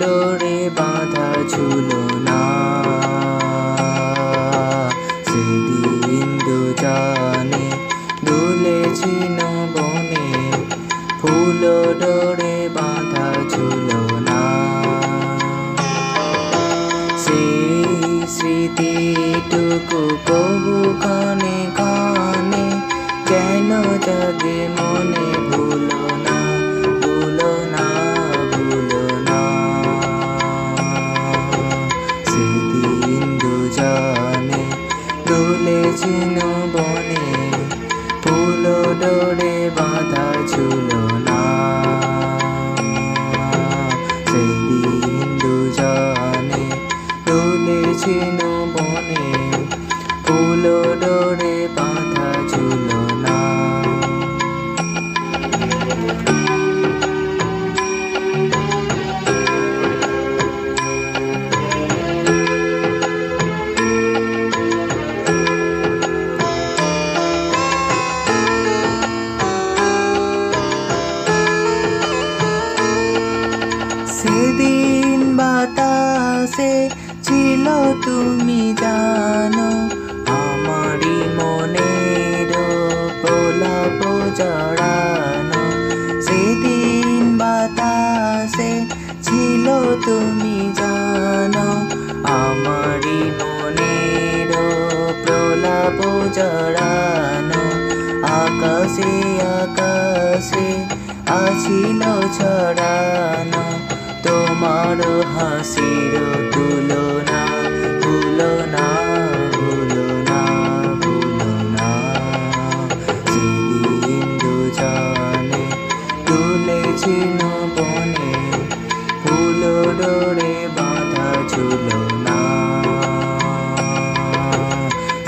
ডোরে বাঁধা ঝুলনা। সেদিন দুজনে দুলেছি বনে, ফুল ডোরে বাঁধা ঝুলনা। সেই স্মৃতিটুকু কবু ক্ষণে ক্ষণে যেন জাগে মনে, ভুলো না, ভুলো না, ভুলো না। সেদিন দুজনে দুলেছি বনে, ফুল ডোরে বাঁধা ঝুলনা। সেদিন দুজনে দুলেছি বনে, ফুল ডোরে বাঁধা ঝুলনা। সেদিন বাতাসে ছিল তুমি জানো, আমারই মনের প্রলাপ জড়ানো। সেদিন বাতাসে ছিল তুমি জানো, আমারই মনের প্রলাপ জড়ানো। আকাশে আকাশে আছিল ছড়ানো তোমার হাসির তুলনা। ভুলো না, ভুলো না, ভুলো না। সেদিন দুজনে তুলেছি বনে, ফুল ডোরে বাঁধা ঝুলনা।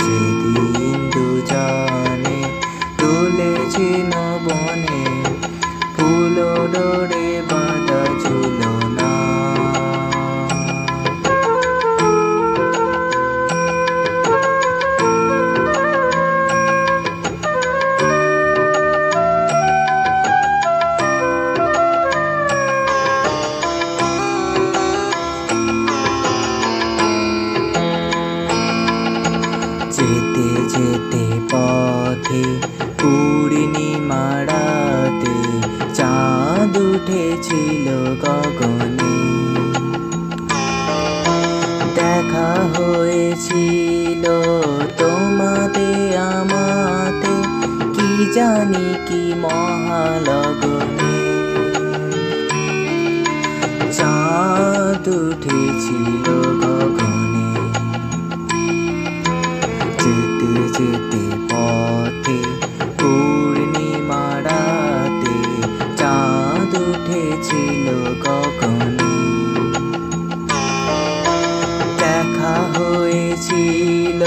সেদিন দুজনে তুলেছি বনে, ফুল ডোরে বাঁধা ঝুলনা। যেতে যেতে পথে পূর্ণিমা রাতে চাঁদ উঠেছিল গগনে। দেখা হয়েছিল তোমাতে আমাতে, কি জানি কি মহালগনে। চাঁদ উঠেছিল গগনে। যেতে যেতে পথে পূর্ণিমা রাতে চাঁদ উঠেছিল গগনে। দেখা হয়েছিল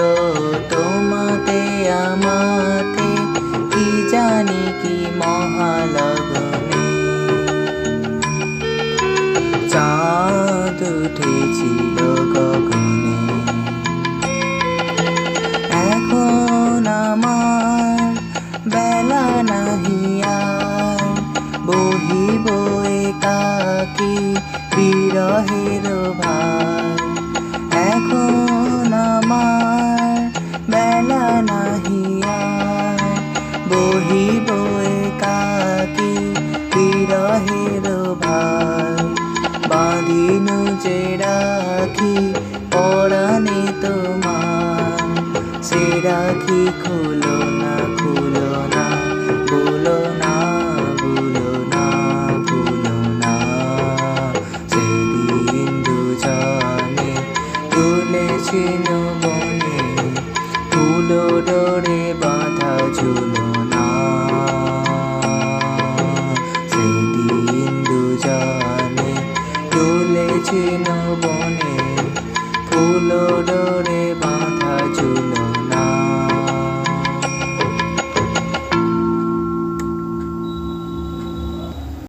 তোমাতে আমাতে, কি জানি কি মহালগনে। চাঁদ উঠেছিল গগনে। এখন আমার বেলা নাহি আর, বহিব একাকী বিরহের ভার। এখন আমার বেলা নাহি আর, বহিব একাকী বিরহের ভার। বাঁধিনু যে রাখি পরাণে তোমার, সে রাখি খুলো না, খুলো না, ভুলো না, ভুলো না, ভুলো না। সেদিন দুজনে তুলেছি বনে, ফুল ডোরে